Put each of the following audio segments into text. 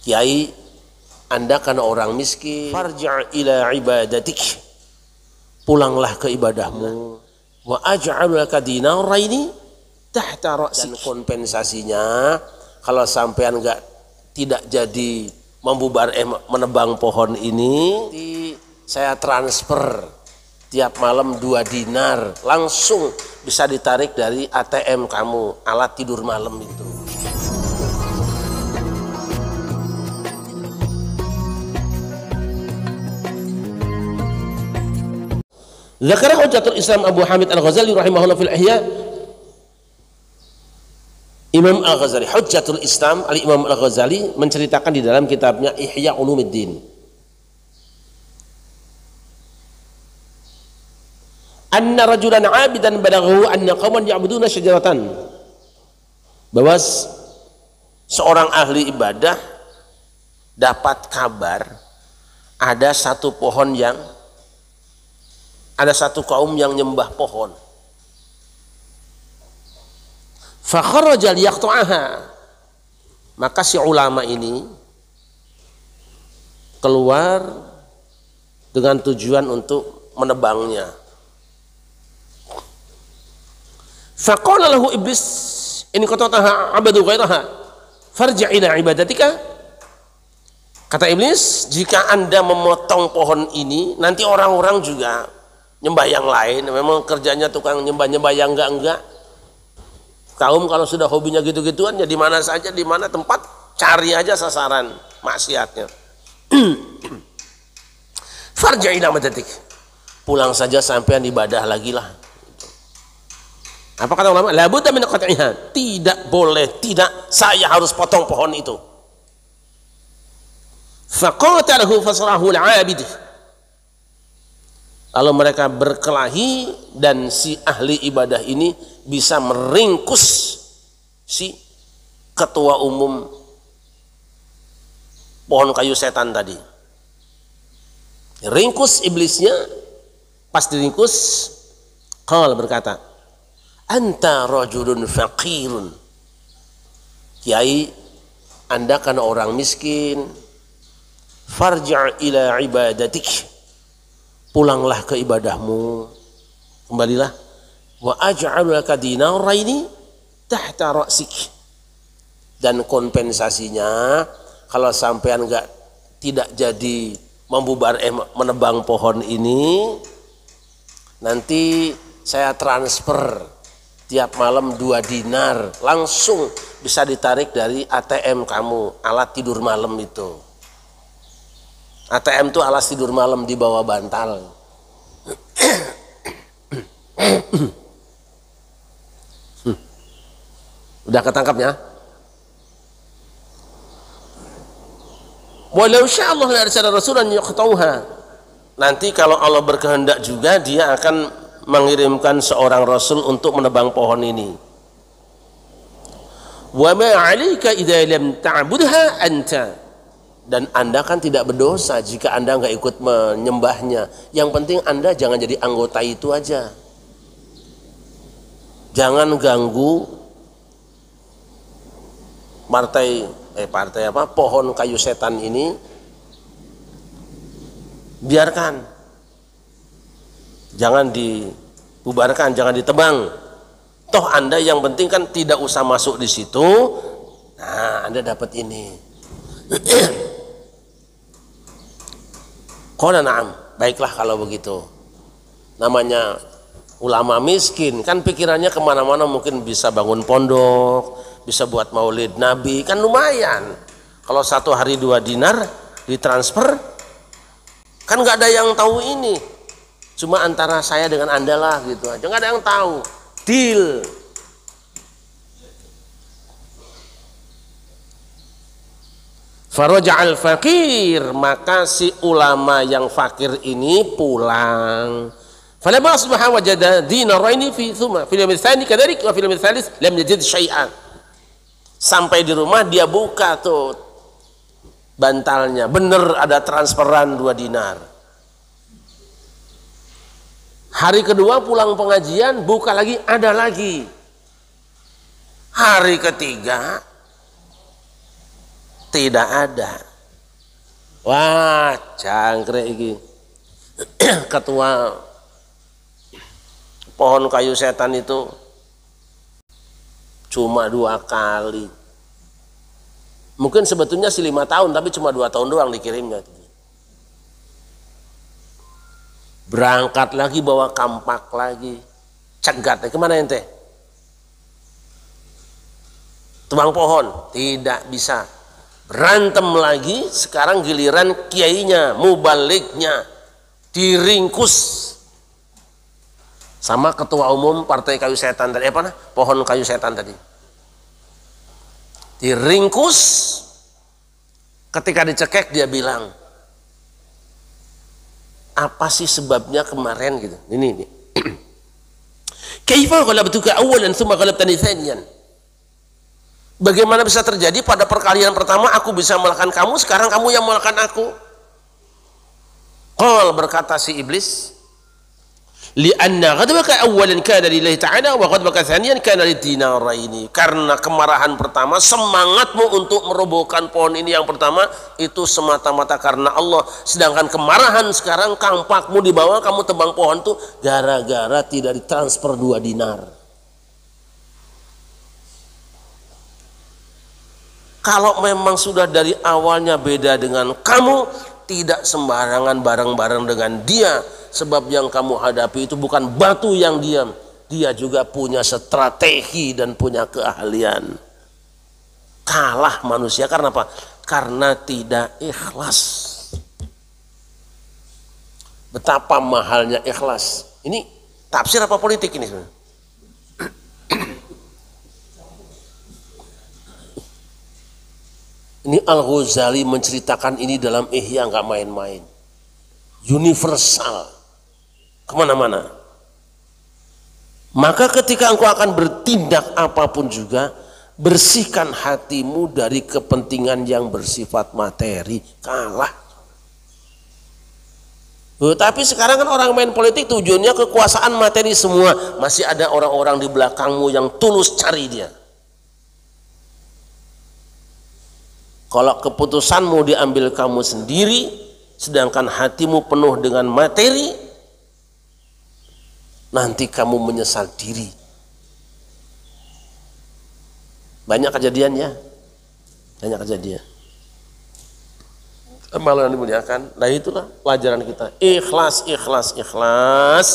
Kiai, Anda karena orang miskin, farji' ila ibadatik, pulanglah ke ibadahmu. Wa aj'alaka dinaraini tahta ra'sik, dan kompensasinya kalau sampean tidak jadi menebang pohon ini, saya transfer tiap malam 2 dinar, langsung bisa ditarik dari ATM kamu, alat tidur malam itu. Zakara Hujjatul Islam Abu Hamid Al-Ghazali rahimahullah fil Ihya. Imam Al-Ghazali, Hujjatul Islam Al-Imam Al-Ghazali menceritakan di dalam kitabnya Ihya Ulumuddin, anna rajulan 'abidan balaghahu anna qauman ya'buduna syajaratan, bahwa seorang ahli ibadah dapat kabar ada satu kaum yang nyembah pohon. Fa kharaja liyaqta'aha, maka si ulama ini keluar dengan tujuan untuk menebangnya. Fa qala lahu iblis, in qata'taha 'abadu ghairaha farji' ila ibadatika. Kata iblis, jika Anda memotong pohon ini, nanti orang-orang juga nyembah yang lain. Memang kerjanya tukang nyembah-nyembah yang enggak. Kaum kalau sudah hobinya gitu-gituan, ya di mana saja, di mana tempat, cari aja sasaran maksiatnya. Farji' ila ibadatik, pulang saja sampean ibadah lagi lah. Apa kata ulama? La budda min qat'iha, tidak boleh, tidak, saya harus potong pohon itu. Faqatalahu fasrahu al-'abid, lalu mereka berkelahi dan si ahli ibadah ini bisa meringkus si ketua umum pohon kayu setan tadi. Ringkus iblisnya. Pas diringkus, qala, berkata, anta rajulun faqirun, Kiai, Anda karena orang miskin, farji' ila ibadatik, pulanglah ke ibadahmu, kembalilah. Wa aj'alaka dinaraini tahta ra'sik, dan kompensasinya kalau sampean tidak jadi menebang pohon ini, nanti saya transfer tiap malam 2 dinar, langsung bisa ditarik dari ATM kamu, alat tidur malam itu. ATM itu alat tidur malam di bawah bantal. Udah ketangkapnya? Walau sya'allahu la arsala rasulan yaqta'uha, nanti kalau Allah berkehendak juga dia akan mengirimkan seorang rasul untuk menebang pohon ini. Wa ma 'alaika idza lam ta'budha anta, dan Anda kan tidak berdosa jika Anda nggak ikut menyembahnya. Yang penting Anda jangan jadi anggota itu aja. Jangan ganggu pohon kayu setan ini. Biarkan, jangan dibubarkan, jangan ditebang. Toh Anda yang penting kan tidak usah masuk di situ. Nah, Anda dapat ini. Qala na'am, baiklah kalau begitu. Namanya ulama miskin, kan pikirannya kemana-mana, mungkin bisa bangun pondok, bisa buat maulid Nabi, kan lumayan. Kalau 1 hari 2 dinar ditransfer, kan nggak ada yang tahu ini. Cuma antara saya dengan Anda lah gitu aja, nggak ada yang tahu. Deal. Faraja'al fakir, maka si ulama yang fakir ini pulang. Falamma asbaha wajada dinaraini fi thumma fil yawm tsani kadzalik wa fil yawm tsalits lam yajid syai'an. Sampai di rumah dia buka tuh bantalnya, bener ada transferan 2 dinar. Hari kedua pulang pengajian, buka lagi, ada lagi. Hari ketiga tidak ada. Wah, jangkrik iki. Ketua pohon kayu setan itu cuma 2 kali. Mungkin sebetulnya sih 5 tahun, tapi cuma 2 tahun doang dikirimnya. Berangkat lagi bawa kampak lagi. Cegat, kemana ente? Tebang pohon, tidak bisa. Berantem lagi, sekarang giliran kiainya, mubaliknya, diringkus sama ketua umum partai kayu setan tadi, pohon kayu setan tadi. Diringkus, ketika dicekek dia bilang, apa sih sebabnya kemarin gitu? Ini. Kaifa ghalabtuka awwalan thumma ghalabtani thaniyan? Bagaimana bisa terjadi pada perkalian pertama aku bisa mengalahkan kamu, sekarang kamu yang mengalahkan aku? Qal, berkata si iblis, li'anna ghadabaka awwalan kana lillahi ta'ala wa ghadabaka thaniyan kana lidinaraini. Karena kemarahan pertama, semangatmu untuk merobohkan pohon ini yang pertama itu semata-mata karena Allah, sedangkan kemarahan sekarang kampakmu dibawa kamu tebang pohon itu gara-gara tidak ditransfer 2 dinar. Kalau memang sudah dari awalnya beda dengan kamu, tidak sembarangan bareng-bareng dengan dia, sebab yang kamu hadapi itu bukan batu yang diam, dia juga punya strategi dan punya keahlian. Kalah manusia karena apa? Karena tidak ikhlas. Betapa mahalnya ikhlas. Ini tafsir apa politik ini sebenarnya? Ini Al-Ghazali menceritakan ini dalam Ihya, nggak main-main. Universal, kemana-mana. Maka ketika engkau akan bertindak apapun juga, bersihkan hatimu dari kepentingan yang bersifat materi. Kalah. Tapi sekarang kan orang main politik tujuannya kekuasaan materi semua. Masih ada orang-orang di belakangmu yang tulus cari dia. Kalau keputusanmu diambil kamu sendiri, sedangkan hatimu penuh dengan materi, nanti kamu menyesal diri. Banyak kejadiannya, banyak kejadian. Malu yang dimuliakan, nah itulah pelajaran kita. Ikhlas, ikhlas, ikhlas.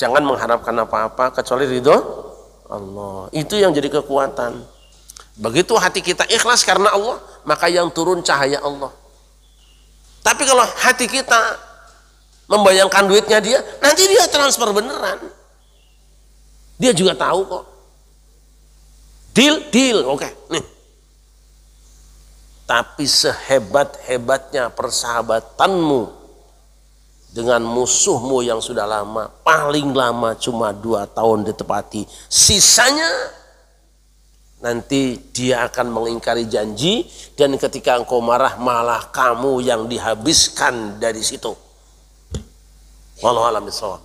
Jangan mengharapkan apa-apa kecuali ridho Allah. Itu yang jadi kekuatan. Begitu hati kita ikhlas karena Allah, maka yang turun cahaya Allah. Tapi kalau hati kita membayangkan duitnya dia, nanti dia transfer beneran. Dia juga tahu kok. Deal, oke. Nih. Tapi sehebat-hebatnya persahabatanmu dengan musuhmu yang sudah lama, paling lama cuma 2 tahun ditepati. Sisanya nanti dia akan mengingkari janji, dan ketika engkau marah malah kamu yang dihabiskan dari situ. Wallahu a'lam bishawab.